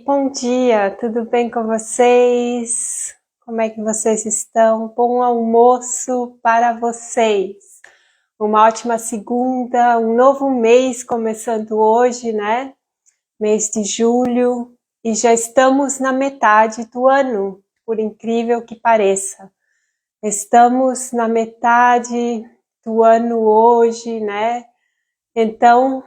bom dia, tudo bem com vocês? Como é que vocês estão? Bom almoço para vocês. Uma ótima segunda, um novo mês começando hoje, né? Mês de julho, e já estamos na metade do ano, por incrível que pareça. Estamos na metade do ano hoje, né? Então,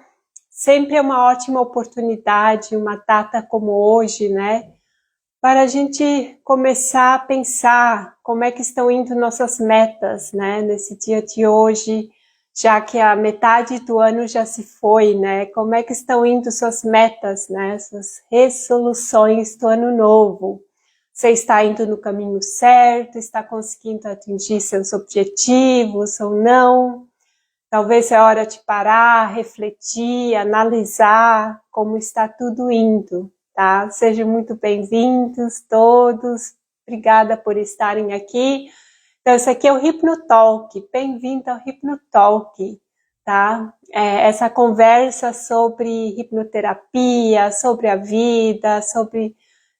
sempre é uma ótima oportunidade, uma data como hoje, né? Para a gente começar a pensar como é que estão indo nossas metas, né? Nesse dia de hoje, já que a metade do ano já se foi, né? Como é que estão indo suas metas, né? Suas resoluções do ano novo. Você está indo no caminho certo? Está conseguindo atingir seus objetivos ou não? Talvez é hora de parar, refletir, analisar como está tudo indo, tá? Sejam muito bem-vindos todos. Obrigada por estarem aqui. Então, esse aqui é o Hipnotalk. Bem-vindo ao Hipnotalk, tá? Essa conversa sobre hipnoterapia, sobre a vida, sobre,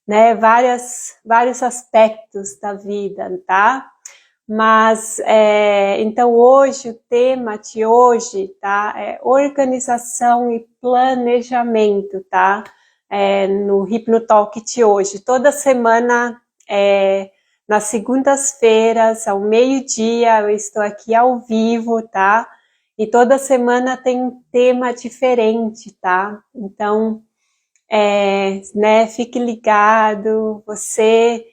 né, vários aspectos da vida, tá? Mas, então hoje, o tema de hoje, tá, é organização e planejamento, tá, no Hipnotalk de hoje. Toda semana, nas segundas-feiras, ao meio-dia, eu estou aqui ao vivo, tá, e toda semana tem um tema diferente, tá, então, né, fique ligado, você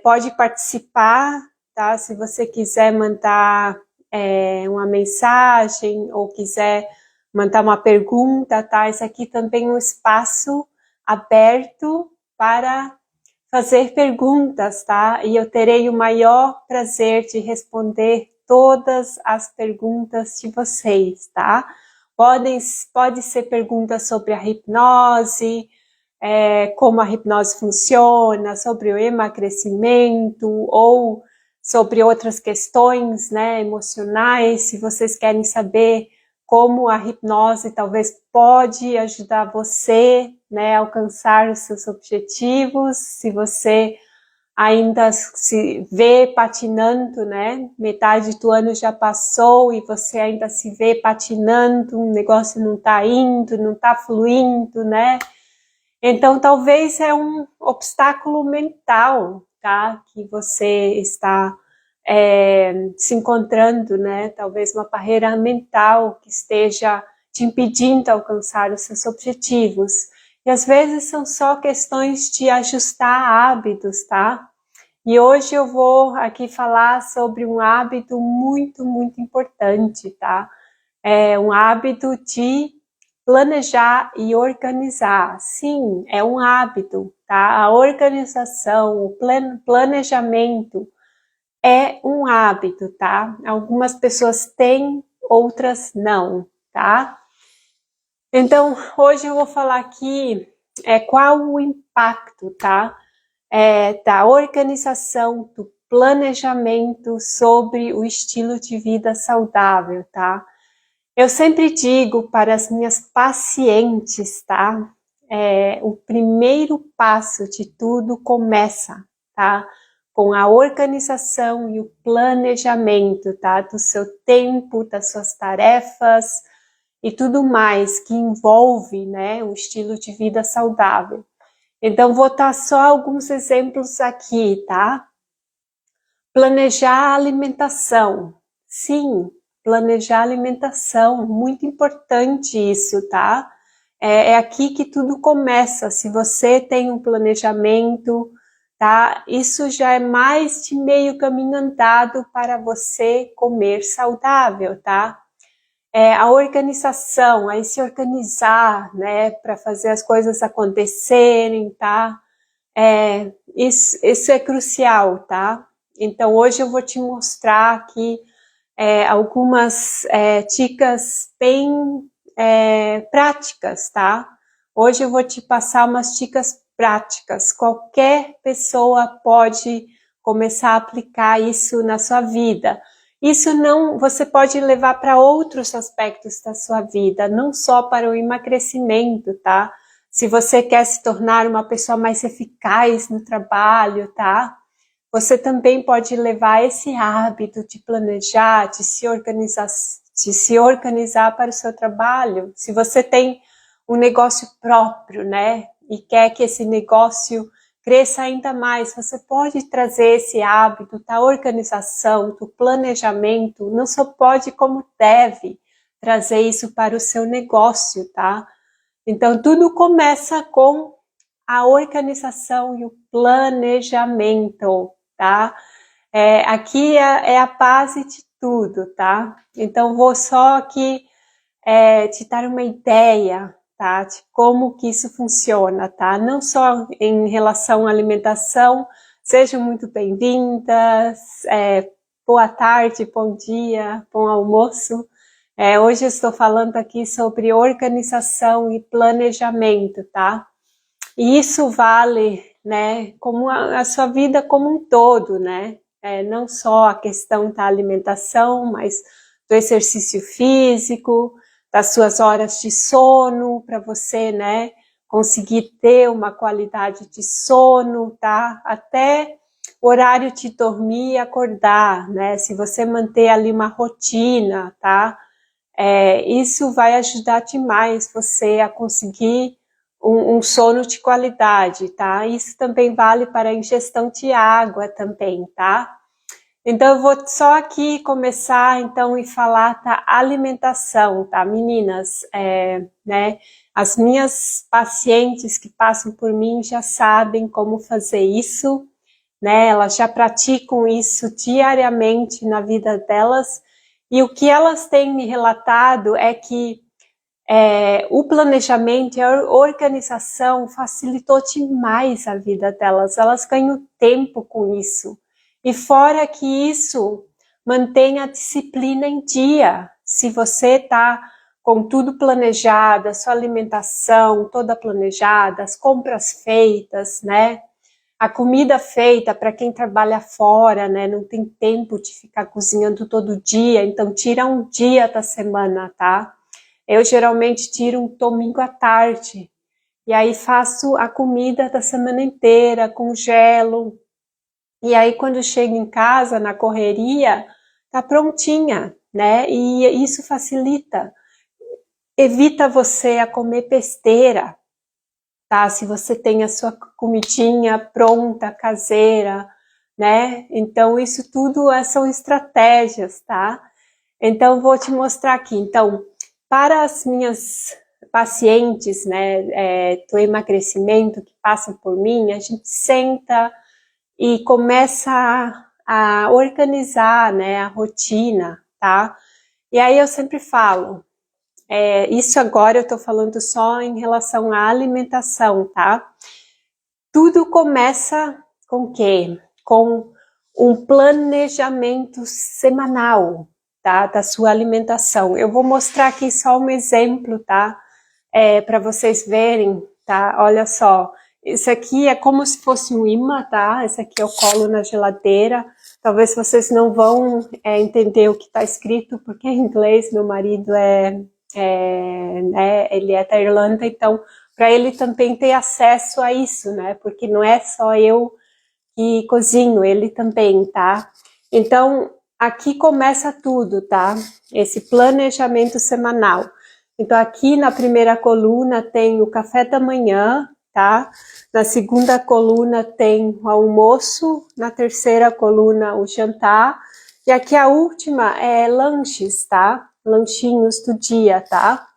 pode participar, tá? Se você quiser mandar uma mensagem ou quiser mandar uma pergunta, tá? Esse aqui também é um espaço aberto para fazer perguntas, tá? E eu terei o maior prazer de responder todas as perguntas de vocês, tá? Pode ser perguntas sobre a hipnose, como a hipnose funciona, sobre o emagrecimento ou sobre outras questões, né, emocionais. Se vocês querem saber como a hipnose talvez pode ajudar você, né, a alcançar os seus objetivos, se você ainda se vê patinando, né, metade do ano já passou e você ainda se vê patinando, o negócio não está indo, não está fluindo, né, então talvez é um obstáculo mental, tá, que você está se encontrando, né, talvez uma barreira mental que esteja te impedindo de alcançar os seus objetivos. E às vezes são só questões de ajustar hábitos, tá? E hoje eu vou aqui falar sobre um hábito muito, muito importante, tá? É um hábito de planejar e organizar. Sim, é um hábito, tá? A organização, o planejamento é um hábito, tá? Algumas pessoas têm, outras não, tá? Então, hoje eu vou falar aqui qual o impacto, tá? Da organização, do planejamento sobre o estilo de vida saudável, tá? Eu sempre digo para as minhas pacientes, tá? O primeiro passo de tudo começa, tá? Com a organização e o planejamento, tá? Do seu tempo, das suas tarefas e tudo mais que envolve, né, um estilo de vida saudável. Então, vou dar só alguns exemplos aqui, tá? Planejar a alimentação. Sim, planejar a alimentação, muito importante isso, tá? É aqui que tudo começa. Se você tem um planejamento, tá? Isso já é mais de meio caminho andado para você comer saudável, tá? A organização, aí se organizar, né, para fazer as coisas acontecerem, tá? Isso é crucial, tá? Então, hoje eu vou te mostrar aqui algumas dicas bem práticas, tá? Hoje eu vou te passar umas dicas práticas. Qualquer pessoa pode começar a aplicar isso na sua vida. Isso não, você pode levar para outros aspectos da sua vida, não só para o emagrecimento, tá? Se você quer se tornar uma pessoa mais eficaz no trabalho, tá? Você também pode levar esse hábito de planejar, de se organizar para o seu trabalho. Se você tem um negócio próprio, né? E quer que esse negócio cresça ainda mais, você pode trazer esse hábito da organização, do planejamento, não só pode como deve trazer isso para o seu negócio, tá? Então, tudo começa com a organização e o planejamento, tá? Aqui é a base de tudo, tá? Então, vou só aqui te dar uma ideia, tá? De como que isso funciona, tá? Não só em relação à alimentação. Sejam muito bem-vindas. Boa tarde, bom dia, bom almoço. Hoje eu estou falando aqui sobre organização e planejamento, tá? E isso vale, né, como a sua vida como um todo, né? Não só a questão da alimentação, mas do exercício físico, das suas horas de sono, para você, né, conseguir ter uma qualidade de sono, tá? Até o horário de dormir e acordar, né? Se você manter ali uma rotina, tá? Isso vai ajudar demais você a conseguir um sono de qualidade, tá? Isso também vale para a ingestão de água também, tá? Então, eu vou só aqui começar, então, e falar da alimentação, tá, meninas? Né? As minhas pacientes que passam por mim já sabem como fazer isso, né? Elas já praticam isso diariamente na vida delas, e o que elas têm me relatado é que o planejamento e a organização facilitou demais a vida delas. Elas ganham tempo com isso. E fora que isso, mantém a disciplina em dia. Se você está com tudo planejado, a sua alimentação toda planejada, as compras feitas, né? A comida feita para quem trabalha fora, né? Não tem tempo de ficar cozinhando todo dia, então tira um dia da semana, tá? Eu geralmente tiro um domingo à tarde, e aí faço a comida da semana inteira, congelo, e aí quando chego em casa, na correria, tá prontinha, né? E isso facilita. Evita você a comer besteira, tá? Se você tem a sua comidinha pronta, caseira, né? Então isso tudo são estratégias, tá? Então vou te mostrar aqui. Então, para as minhas pacientes, né, do emagrecimento que passam por mim, a gente senta e começa a organizar, né, a rotina, tá? E aí eu sempre falo, isso agora eu tô falando só em relação à alimentação, tá? Tudo começa com o quê? Com um planejamento semanal, tá? Da sua alimentação. Eu vou mostrar aqui só um exemplo, tá? Para vocês verem, tá? Olha só, isso aqui é como se fosse um imã, tá? Esse aqui eu colo na geladeira. Talvez vocês não vão entender o que está escrito, porque é em inglês, meu marido né, ele é da Irlanda, então para ele também ter acesso a isso, né? Porque não é só eu que cozinho, ele também, tá? Então, aqui começa tudo, tá? Esse planejamento semanal. Então, aqui na primeira coluna tem o café da manhã, tá? Na segunda coluna tem o almoço, na terceira coluna o jantar, e aqui a última é lanches, tá? Lanchinhos do dia, tá?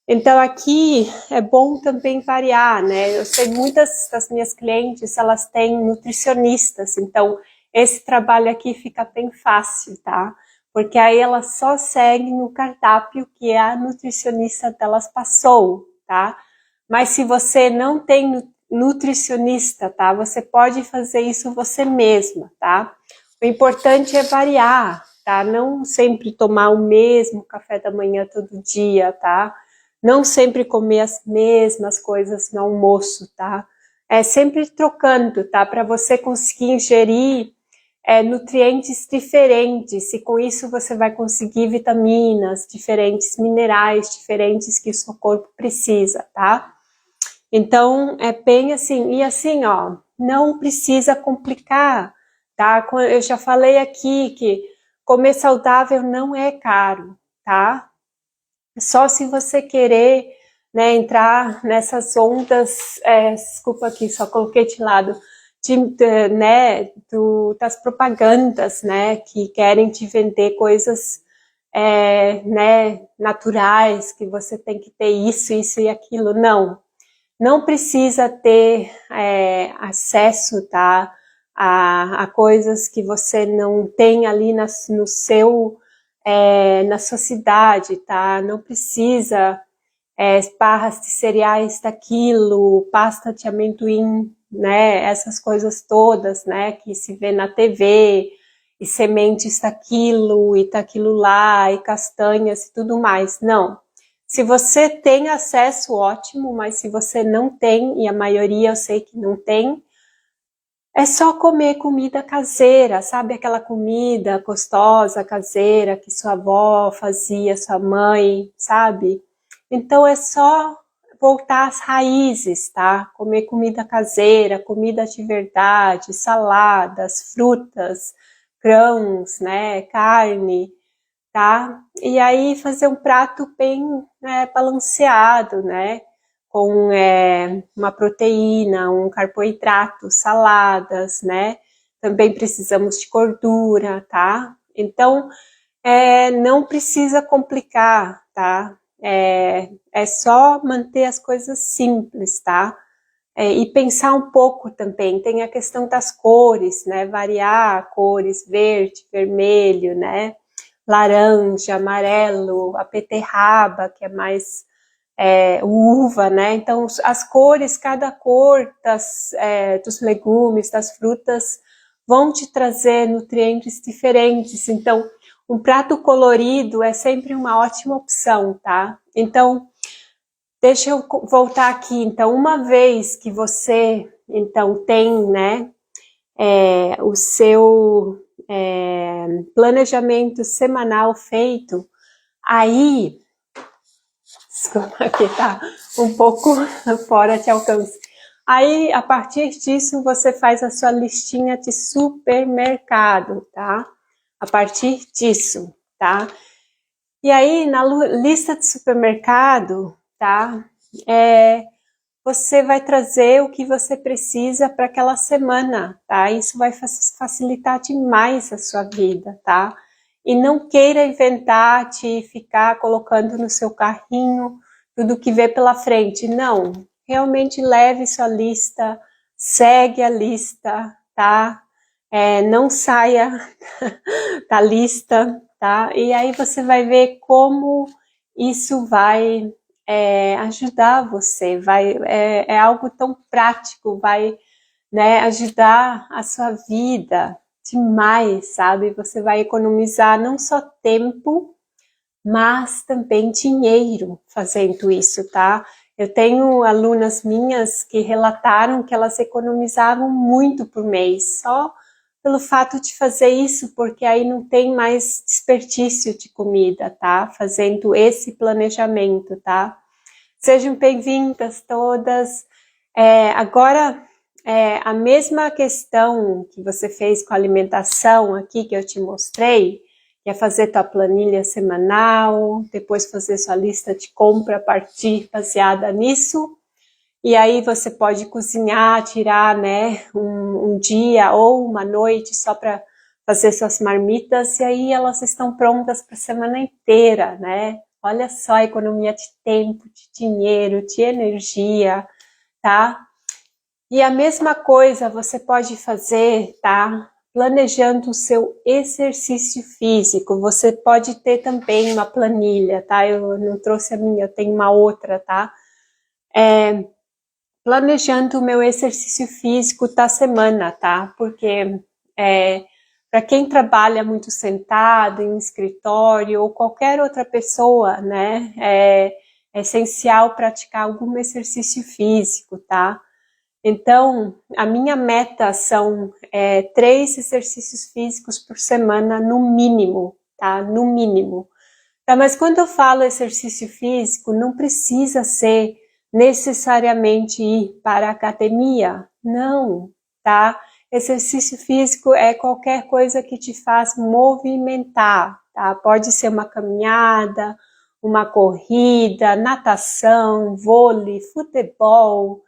Então aqui é bom também variar, né? Eu sei muitas das minhas clientes, elas têm nutricionistas, então esse trabalho aqui fica bem fácil, tá? Porque aí elas só seguem no cardápio que a nutricionista delas passou, tá? Mas se você não tem nutricionista, tá? Você pode fazer isso você mesma, tá? O importante é variar, tá? Não sempre tomar o mesmo café da manhã todo dia, tá? Não sempre comer as mesmas coisas no almoço, tá? Sempre trocando, tá? Para você conseguir ingerir nutrientes diferentes, e com isso você vai conseguir vitaminas diferentes, minerais diferentes que o seu corpo precisa, tá? Então, é bem assim, e assim, ó, não precisa complicar, tá? Eu já falei aqui que comer saudável não é caro, tá? Só se você querer, né, entrar nessas ondas, desculpa aqui, só coloquei de lado, né, das propagandas, né, que querem te vender coisas, né, naturais, que você tem que ter isso, isso e aquilo. Não precisa ter acesso, tá, a coisas que você não tem ali no seu, na sua cidade, tá? Não precisa barras de cereais daquilo, pasta de amendoim, né? Essas coisas todas, né? Que se vê na TV, e sementes daquilo, e daquilo lá, e castanhas e tudo mais. Não. Se você tem acesso, ótimo, mas se você não tem, e a maioria eu sei que não tem, é só comer comida caseira, sabe? Aquela comida gostosa, caseira, que sua avó fazia, sua mãe, sabe? Então é só voltar às raízes, tá? Comer comida caseira, comida de verdade, saladas, frutas, grãos, né? Carne, tá? E aí fazer um prato bem, né, balanceado, né? Com uma proteína, um carboidrato, saladas, né? Também precisamos de gordura, tá? Então, não precisa complicar, tá? É só manter as coisas simples, tá? E pensar um pouco também, tem a questão das cores, né? Variar cores, verde, vermelho, né? Laranja, amarelo, a beterraba, que é mais uva, né? Então, as cores, cada cor dos legumes, das frutas, vão te trazer nutrientes diferentes. Então, um prato colorido é sempre uma ótima opção, tá? Então, deixa eu voltar aqui. Então, uma vez que você, então, tem, né, o seu planejamento semanal feito, aí, desculpa, aqui tá um pouco fora de alcance. Aí, a partir disso, você faz a sua listinha de supermercado, tá? A partir disso, tá? E aí, na lista de supermercado, tá? Você vai trazer o que você precisa para aquela semana, tá? Isso vai facilitar demais a sua vida, tá? E não queira inventar de ficar colocando no seu carrinho tudo que vê pela frente. Não, realmente leve sua lista, segue a lista, tá? Não saia da lista, tá? E aí você vai ver como isso vai ajudar você, é algo tão prático, vai, né, ajudar a sua vida demais, sabe? Você vai economizar não só tempo, mas também dinheiro fazendo isso, tá? Eu tenho alunas minhas que relataram que elas economizavam muito por mês, só pelo fato de fazer isso, porque aí não tem mais desperdício de comida, tá? Fazendo esse planejamento, tá? Sejam bem-vindas todas. Agora, a mesma questão que você fez com a alimentação aqui, que eu te mostrei, que é fazer tua planilha semanal, depois fazer sua lista de compra a partir baseada nisso, e aí você pode cozinhar, tirar, né, um dia ou uma noite só para fazer suas marmitas, e aí elas estão prontas para a semana inteira, né? Olha só a economia de tempo, de dinheiro, de energia, tá? E a mesma coisa você pode fazer, tá? Planejando o seu exercício físico. Você pode ter também uma planilha, tá? Eu não trouxe a minha, eu tenho uma outra, tá? Planejando o meu exercício físico da semana, tá? Porque para quem trabalha muito sentado em um escritório ou qualquer outra pessoa, né? É essencial praticar algum exercício físico, tá? Então, a minha meta são 3 exercícios físicos por semana, no mínimo, tá? No mínimo. Tá, mas quando eu falo exercício físico, não precisa ser necessariamente ir para a academia. Não, tá? Exercício físico é qualquer coisa que te faz movimentar, tá? Pode ser uma caminhada, uma corrida, natação, vôlei, futebol,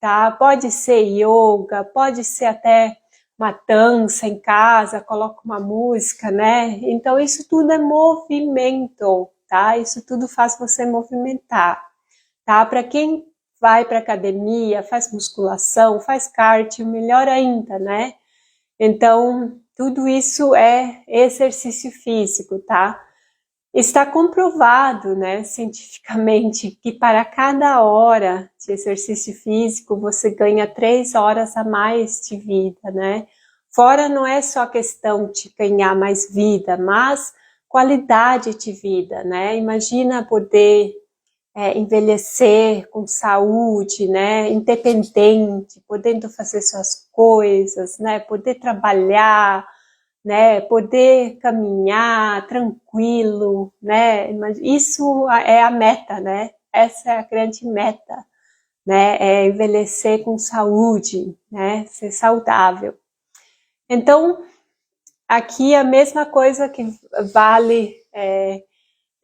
tá? Pode ser yoga, pode ser até uma dança em casa, coloca uma música, né? Então isso tudo é movimento, tá? Isso tudo faz você movimentar, tá? Para quem vai para academia, faz musculação, faz cardio, melhor ainda, né? Então, tudo isso é exercício físico, tá? Está comprovado, né, cientificamente, que para cada hora de exercício físico você ganha 3 horas a mais de vida, né? Fora não é só questão de ganhar mais vida, mas qualidade de vida, né? Imagina poder envelhecer com saúde, né, independente, podendo fazer suas coisas, né, poder trabalhar, né, poder caminhar tranquilo, né, isso é a meta, né, essa é a grande meta, né, é envelhecer com saúde, né, ser saudável. Então, aqui a mesma coisa que vale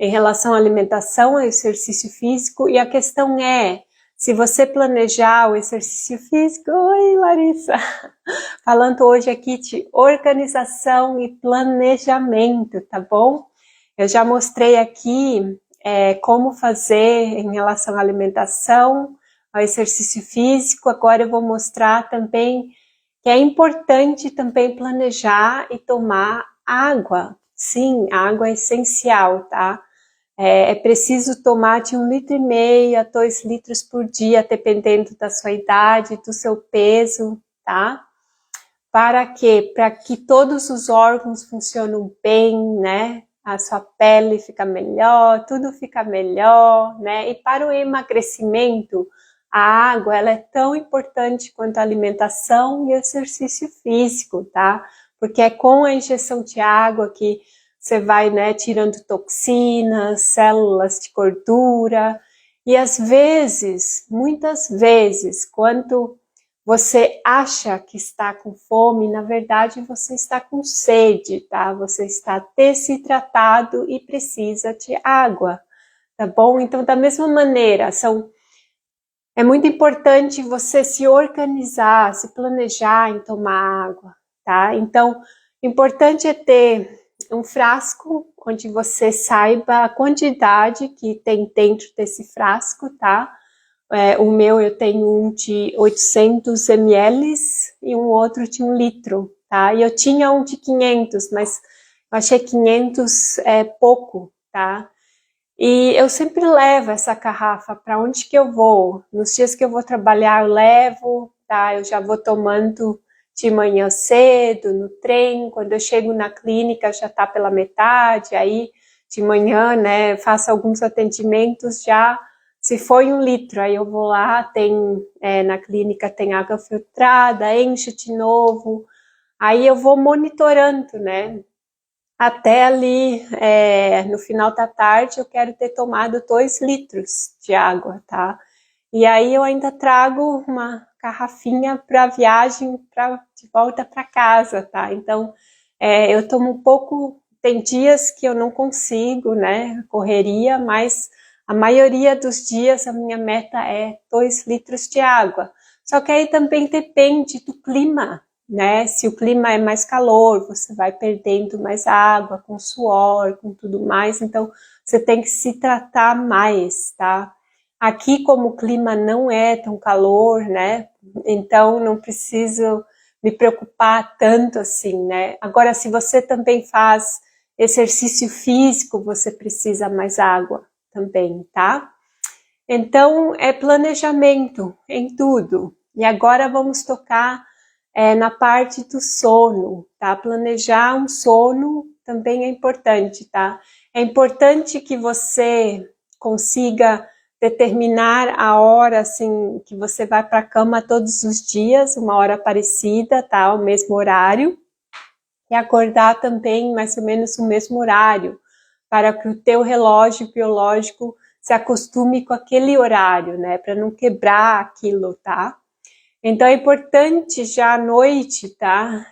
em relação à alimentação, ao exercício físico, e a questão é, se você planejar o exercício físico, oi Larissa, falando hoje aqui de organização e planejamento, tá bom? Eu já mostrei aqui como fazer em relação à alimentação, ao exercício físico, agora eu vou mostrar também que é importante também planejar e tomar água. Sim, água é essencial, tá? É preciso tomar de 1,5 litro a 2 litros por dia, dependendo da sua idade, do seu peso, tá? Para quê? Para que todos os órgãos funcionem bem, né? A sua pele fica melhor, tudo fica melhor, né? E para o emagrecimento, a água, ela é tão importante quanto a alimentação e o exercício físico, tá? Porque é com a injeção de água que você vai, né, tirando toxinas, células de gordura, e às vezes, muitas vezes, quando você acha que está com fome, na verdade você está com sede, tá? Você está desidratado e precisa de água, tá bom? Então, da mesma maneira, é muito importante você se organizar, se planejar em tomar água, tá? Então, importante é ter um frasco onde você saiba a quantidade que tem dentro desse frasco, tá? O meu eu tenho um de 800 ml e um outro de 1 litro, tá? E eu tinha um de 500, mas eu achei 500 pouco, tá? E eu sempre levo essa garrafa para onde que eu vou. Nos dias que eu vou trabalhar, eu levo, tá? Eu já vou tomando de manhã cedo, no trem. Quando eu chego na clínica, já tá pela metade. Aí, de manhã, né, faço alguns atendimentos já. Se foi 1 litro, aí eu vou lá, na clínica tem água filtrada, encho de novo. Aí eu vou monitorando, né? Até ali, no final da tarde, eu quero ter tomado 2 litros de água, tá? E aí eu ainda trago uma garrafinha para viagem, de volta para casa, tá? Então, eu tomo um pouco, tem dias que eu não consigo, né? Correria, mas a maioria dos dias a minha meta é 2 litros de água. Só que aí também depende do clima, né? Se o clima é mais calor, você vai perdendo mais água com suor, com tudo mais, então você tem que se tratar mais, tá? Aqui, como o clima não é tão calor, né? Então não preciso me preocupar tanto assim, né? Agora, se você também faz exercício físico, você precisa mais água também, tá? Então, é planejamento em tudo. E agora vamos tocar na parte do sono, tá? Planejar um sono também é importante, tá? É importante que você consiga determinar a hora, assim, que você vai para a cama todos os dias, uma hora parecida, tá? O mesmo horário. E acordar também mais ou menos no mesmo horário, para que o teu relógio biológico se acostume com aquele horário, né? Para não quebrar aquilo, tá? Então é importante já à noite, tá?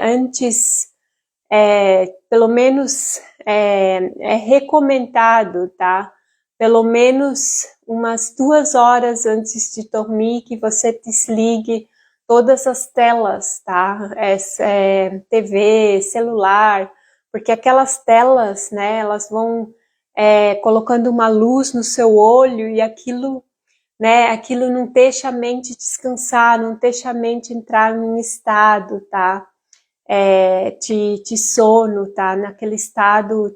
Antes, pelo menos é recomendado, tá? Pelo menos umas 2 horas antes de dormir que você desligue todas as telas, tá? TV, celular, porque aquelas telas, né? Elas vão colocando uma luz no seu olho e aquilo, né? Aquilo não deixa a mente descansar, não deixa a mente entrar num estado, tá? De sono, tá? Naquele estado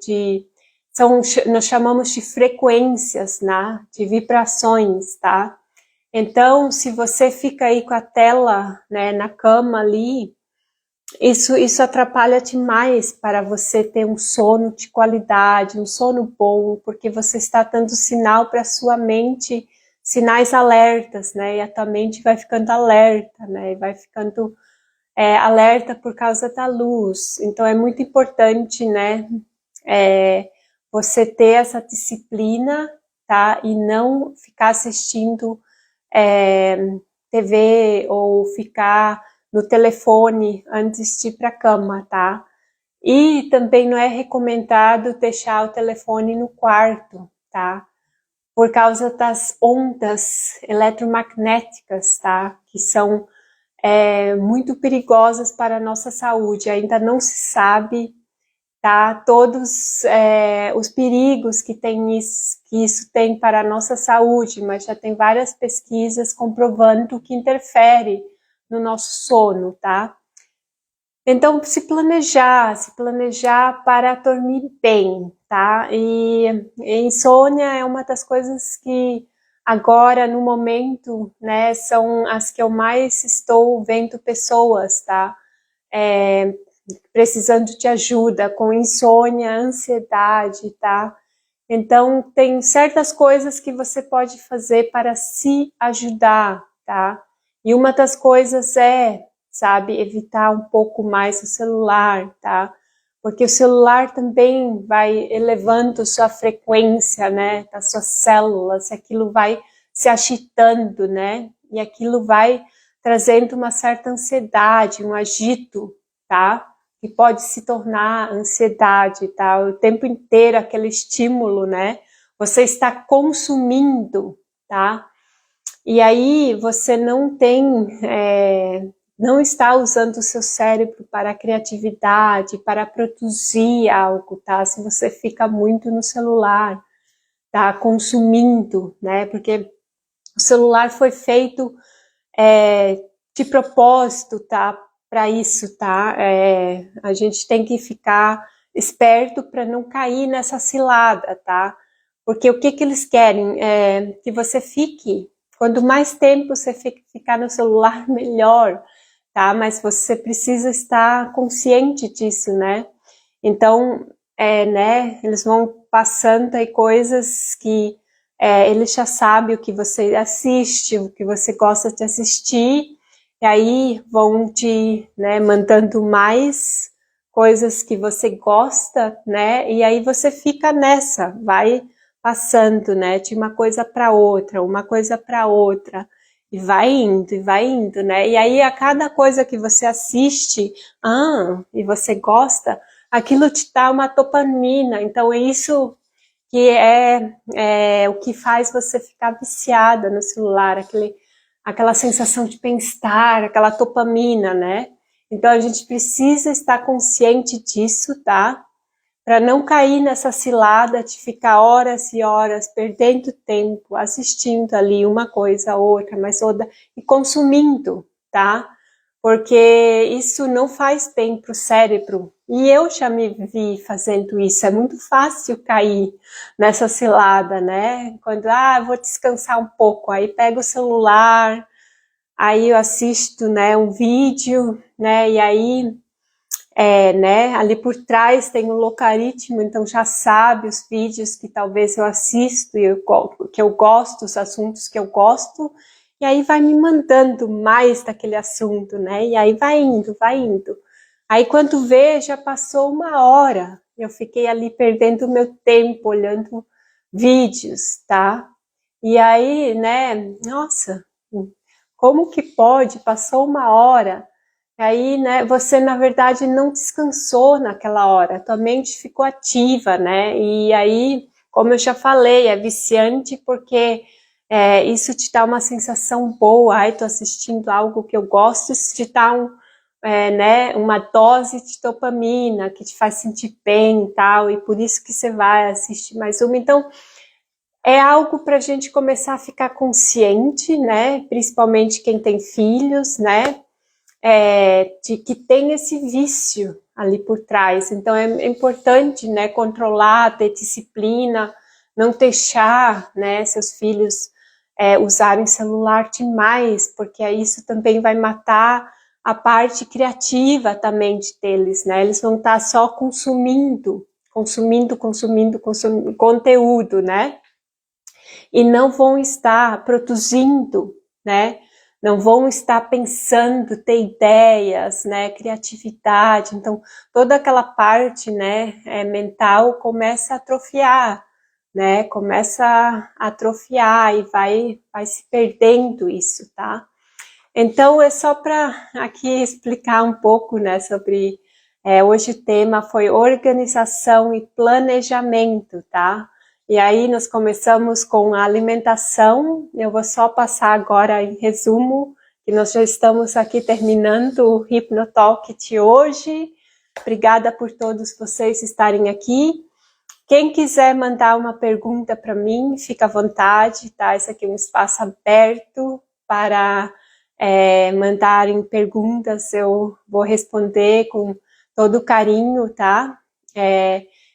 nós chamamos de frequências, né? De vibrações, tá? Então, se você fica aí com a tela, né, na cama ali, isso atrapalha demais para você ter um sono de qualidade, um sono bom, porque você está dando sinal para a sua mente, sinais alertas, né? E a tua mente vai ficando alerta, né? E vai ficando alerta por causa da luz. Então é muito importante, né? Você ter essa disciplina, tá? E não ficar assistindo TV ou ficar no telefone antes de ir para a cama, tá? E também não é recomendado deixar o telefone no quarto, tá? Por causa das ondas eletromagnéticas, tá? Que são muito perigosas para a nossa saúde. Ainda não se sabe, tá? Todos os perigos que isso tem para a nossa saúde, mas já tem várias pesquisas comprovando que interfere no nosso sono, tá? Então, se planejar para dormir bem, tá? E insônia é uma das coisas que agora, no momento, né, são as que eu mais estou vendo pessoas, tá? Precisando de ajuda com insônia, ansiedade, tá? Então, tem certas coisas que você pode fazer para se ajudar, tá? E uma das coisas sabe, evitar um pouco mais o celular, tá? Porque o celular também vai elevando sua frequência, né, das suas células, aquilo vai se agitando, né? E aquilo vai trazendo uma certa ansiedade, um agito, tá? Que pode se tornar ansiedade, tá? O tempo inteiro aquele estímulo, né? Você está consumindo, tá? E aí você não está usando o seu cérebro para a criatividade, para produzir algo, tá? Se você fica muito no celular, tá? Consumindo, né? Porque o celular foi feito de propósito, tá? Para isso, tá? A gente tem que ficar esperto para não cair nessa cilada, tá? Porque o que eles querem? Que você fique, quanto mais tempo você ficar no celular, melhor, tá? Mas você precisa estar consciente disso, né? Então, né? Eles vão passando aí coisas que eles já sabem o que você assiste, o que você gosta de assistir, e aí vão te, né, mandando mais coisas que você gosta, né? E aí você fica nessa, vai passando, né? De uma coisa para outra, uma coisa para outra, e vai indo, né? E aí a cada coisa que você assiste, e você gosta, aquilo te dá uma dopamina. Então é isso que é o que faz você ficar viciada no celular, aquela sensação de bem-estar, aquela dopamina, né? Então a gente precisa estar consciente disso, tá? Para não cair nessa cilada de ficar horas e horas perdendo tempo assistindo ali uma coisa, outra, mas outra, e consumindo, tá? Porque isso não faz bem para o cérebro. E eu já me vi fazendo isso. É muito fácil cair nessa cilada, né? Quando, eu vou descansar um pouco, aí pego o celular, aí eu assisto, né, um vídeo, né, e aí, né, ali por trás tem um logaritmo, então já sabe os vídeos que talvez eu assisto, que eu gosto, os assuntos que eu gosto, e aí vai me mandando mais daquele assunto, né? E aí vai indo, vai indo. Aí quando vê, já passou 1 hora. Eu fiquei ali perdendo o meu tempo, olhando vídeos, tá? E aí, né, nossa, como que pode? Passou 1 hora. Aí, né, você na verdade não descansou naquela hora, tua mente ficou ativa, né? E aí, como eu já falei, é viciante porque isso te dá uma sensação boa. Ai, tô assistindo algo que eu gosto, isso te dá né, uma dose de dopamina que te faz sentir bem e tal, e por isso que você vai assistir mais uma. Então, é algo para a gente começar a ficar consciente, né? Principalmente quem tem filhos, né? De que tem esse vício ali por trás. Então é importante, né, controlar, ter disciplina, não deixar, né, seus filhos usarem celular demais, porque isso também vai matar a parte criativa também deles, né? Eles vão estar só consumindo conteúdo, né? E não vão estar produzindo, né? Não vão estar pensando, ter ideias, né? Criatividade. Então, toda aquela parte, né, mental começa a atrofiar, né? Começa a atrofiar e vai se perdendo isso, tá? Então, é só para aqui explicar um pouco, né, sobre... hoje o tema foi organização e planejamento, tá? E aí nós começamos com a alimentação. Eu vou só passar agora em resumo, que nós já estamos aqui terminando o Hypnotalk de hoje. Obrigada por todos vocês estarem aqui. Quem quiser mandar uma pergunta para mim, fica à vontade, tá? Esse aqui é um espaço aberto para mandarem perguntas, eu vou responder com todo carinho, tá?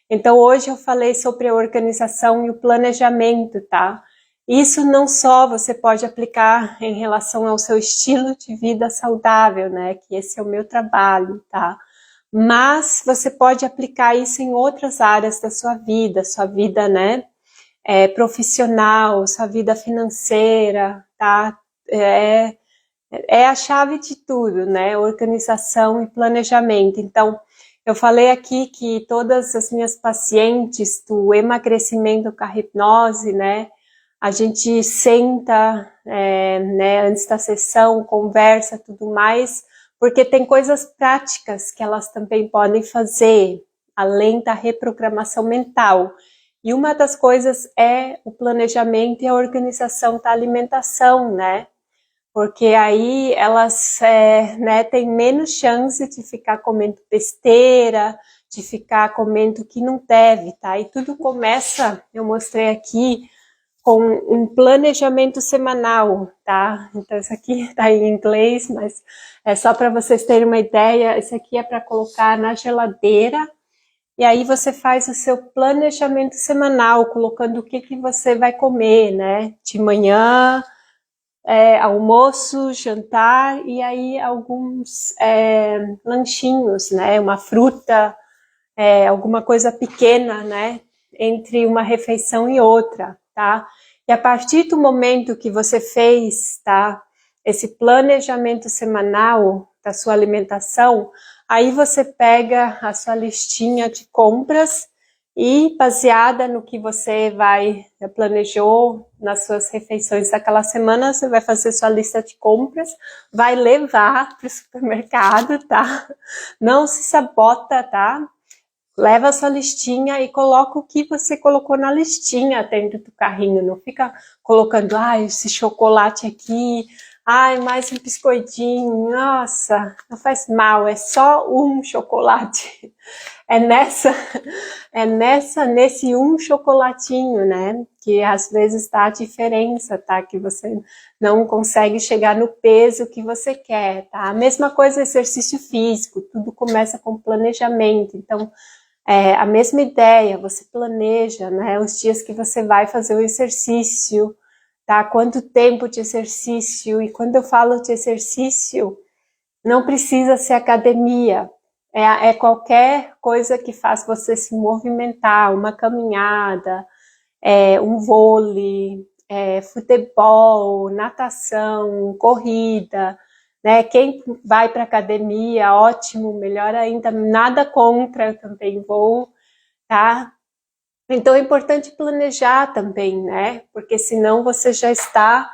Então, hoje eu falei sobre a organização e o planejamento, tá? Isso não só você pode aplicar em relação ao seu estilo de vida saudável, né? Que esse é o meu trabalho, tá? Mas você pode aplicar isso em outras áreas da sua vida, né? Profissional, sua vida financeira, tá? É a chave de tudo, né? Organização e planejamento. Então, eu falei aqui que todas as minhas pacientes do emagrecimento com a hipnose, né? A gente senta, né, antes da sessão, conversa, tudo mais, porque tem coisas práticas que elas também podem fazer, além da reprogramação mental. E uma das coisas é o planejamento e a organização da alimentação, né? Porque aí elas né, têm menos chance de ficar comendo besteira, de ficar comendo o que não deve, tá? E tudo começa, eu mostrei aqui, com um planejamento semanal, tá? Então isso aqui está em inglês, mas é só para vocês terem uma ideia. Isso aqui é para colocar na geladeira, e aí você faz o seu planejamento semanal, colocando o que você vai comer, né? De manhã, almoço, jantar e aí alguns lanchinhos, né? Uma fruta, alguma coisa pequena, né? Entre uma refeição e outra, tá? E a partir do momento que você fez, tá? Esse planejamento semanal da sua alimentação, aí você pega a sua listinha de compras e baseada no que você planejou nas suas refeições daquela semana, você vai fazer sua lista de compras, vai levar para o supermercado, tá? Não se sabota, tá? Leva a sua listinha e coloca o que você colocou na listinha dentro do carrinho. Não fica colocando, esse chocolate aqui, mais um biscoitinho. Nossa, não faz mal, é só um chocolate. Nesse um chocolatinho, né? Que às vezes dá a diferença, tá? Que você não consegue chegar no peso que você quer, tá? A mesma coisa exercício físico, tudo começa com planejamento. Então, a mesma ideia, você planeja, né? Os dias que você vai fazer o exercício, tá? Quanto tempo de exercício? E quando eu falo de exercício, não precisa ser academia. É qualquer coisa que faz você se movimentar, uma caminhada, um vôlei, futebol, natação, corrida, né? Quem vai para academia, ótimo, melhor ainda, nada contra, eu também vou, tá? Então é importante planejar também, né? Porque senão você já está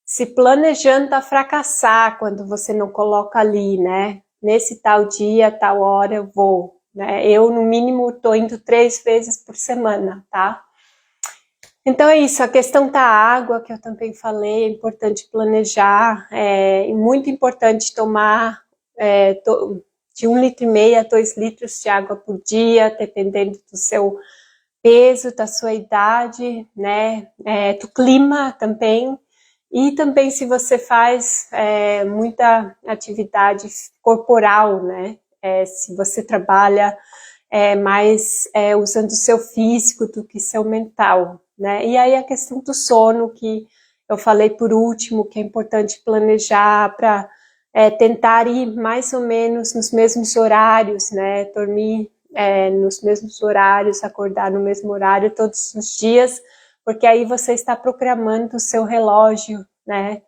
se planejando a fracassar quando você não coloca ali, né? Nesse tal dia, tal hora eu vou, né? Eu, no mínimo, estou indo 3 vezes por semana, tá? Então é isso, a questão da água, que eu também falei, é importante planejar, é muito importante tomar de 1,5 litro a 2 litros de água por dia, dependendo do seu peso, da sua idade, né, do clima também, e também se você faz muita atividade corporal, né, se você trabalha mais usando o seu físico do que seu mental, né, e aí a questão do sono, que eu falei por último, que é importante planejar para tentar ir mais ou menos nos mesmos horários, né, dormir nos mesmos horários, acordar no mesmo horário todos os dias, porque aí você está programando o seu relógio, né,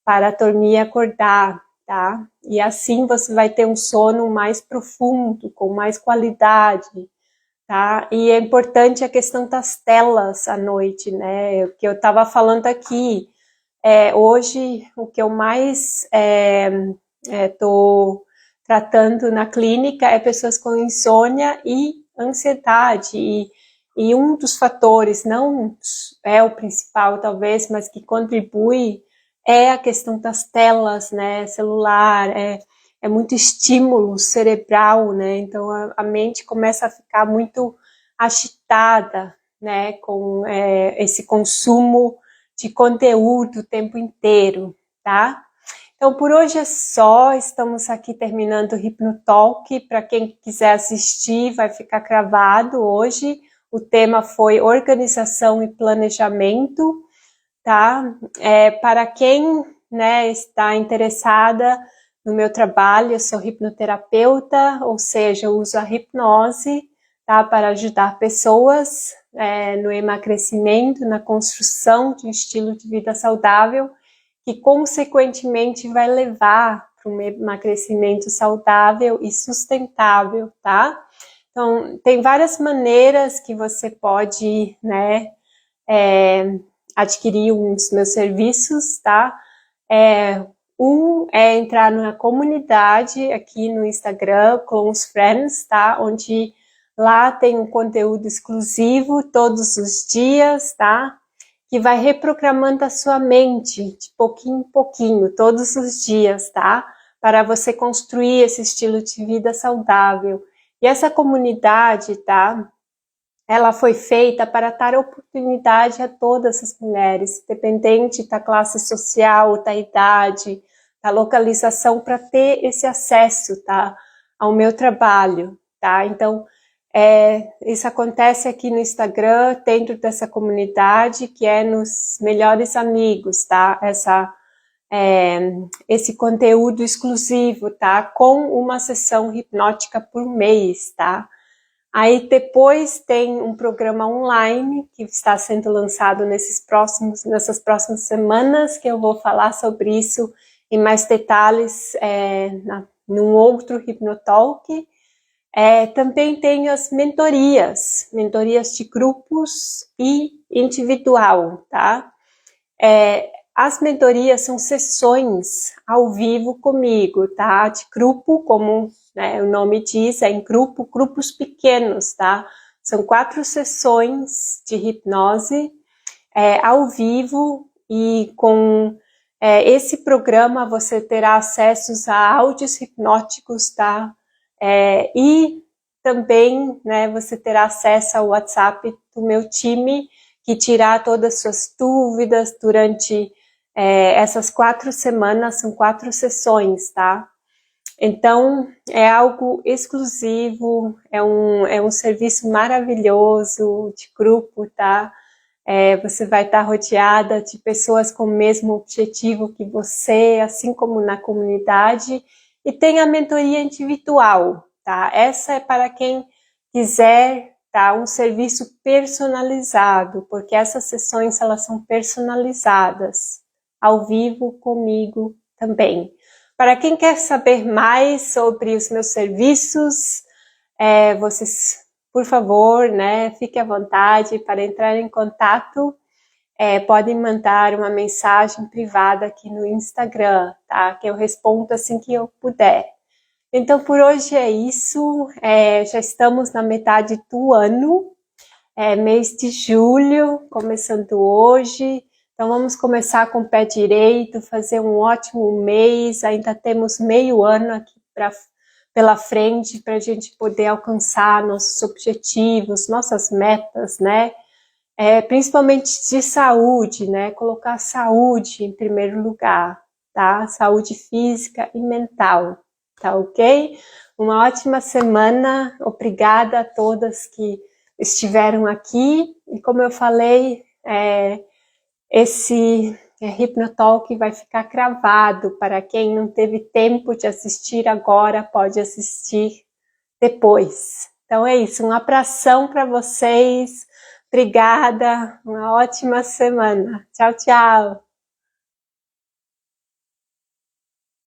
para dormir e acordar, tá? E assim você vai ter um sono mais profundo, com mais qualidade, tá? E é importante a questão das telas à noite, né? O que eu estava falando aqui, hoje o que eu mais estou tratando na clínica é pessoas com insônia e ansiedade, e um dos fatores, não é o principal talvez, mas que contribui é a questão das telas, né, celular, é muito estímulo cerebral, né, então a mente começa a ficar muito agitada, né, com esse consumo de conteúdo o tempo inteiro, tá? Então, por hoje é só, estamos aqui terminando o Hipnotalk. Para quem quiser assistir, vai ficar gravado hoje. O tema foi organização e planejamento, tá? Para quem, né, está interessada no meu trabalho, eu sou hipnoterapeuta, ou seja, eu uso a hipnose, tá, para ajudar pessoas no emagrecimento, na construção de um estilo de vida saudável, que consequentemente vai levar para um emagrecimento saudável e sustentável, tá? Então, tem várias maneiras que você pode, né, adquirir um dos meus serviços, tá? Um é entrar na comunidade aqui no Instagram, Clones Friends, tá? Onde lá tem um conteúdo exclusivo todos os dias, tá? Que vai reprogramando a sua mente de pouquinho em pouquinho, todos os dias, tá? Para você construir esse estilo de vida saudável. E essa comunidade, tá? Ela foi feita para dar oportunidade a todas as mulheres, independente da classe social, da idade, da localização, para ter esse acesso, tá? Ao meu trabalho, tá? Então, isso acontece aqui no Instagram, dentro dessa comunidade, que é nos Melhores Amigos, tá? Esse conteúdo exclusivo, tá? Com uma sessão hipnótica por mês, tá? Aí depois tem um programa online que está sendo lançado nessas próximas semanas, que eu vou falar sobre isso em mais detalhes num outro Hipnotalk. Também tem as mentorias de grupos e individual, tá? As mentorias são sessões ao vivo comigo, tá? De grupo, como, né, o nome diz, é em grupo, grupos pequenos, tá? São 4 sessões de hipnose ao vivo, e com esse programa você terá acesso a áudios hipnóticos, tá? E também, né, você terá acesso ao WhatsApp do meu time, que tirar todas as suas dúvidas durante essas 4 semanas, são 4 sessões, tá? Então, é algo exclusivo, é um serviço maravilhoso de grupo, tá? Você vai estar rodeada de pessoas com o mesmo objetivo que você, assim como na comunidade, e tem a mentoria individual, tá? Essa é para quem quiser, tá, um serviço personalizado, porque essas sessões, elas são personalizadas, ao vivo comigo também. Para quem quer saber mais sobre os meus serviços, vocês por favor, né, fique à vontade para entrar em contato. Podem mandar uma mensagem privada aqui no Instagram, tá? Que eu respondo assim que eu puder. Então, por hoje é isso. Já estamos na metade do ano, mês de julho, começando hoje. Então, vamos começar com o pé direito, fazer um ótimo mês. Ainda temos meio ano aqui pela frente para a gente poder alcançar nossos objetivos, nossas metas, né? Principalmente de saúde, né? Colocar a saúde em primeiro lugar, tá? Saúde física e mental, tá ok? Uma ótima semana, obrigada a todas que estiveram aqui, e como eu falei, esse Hypnotalk vai ficar gravado, para quem não teve tempo de assistir agora, pode assistir depois. Então é isso, um abração para vocês, obrigada, uma ótima semana. Tchau, tchau.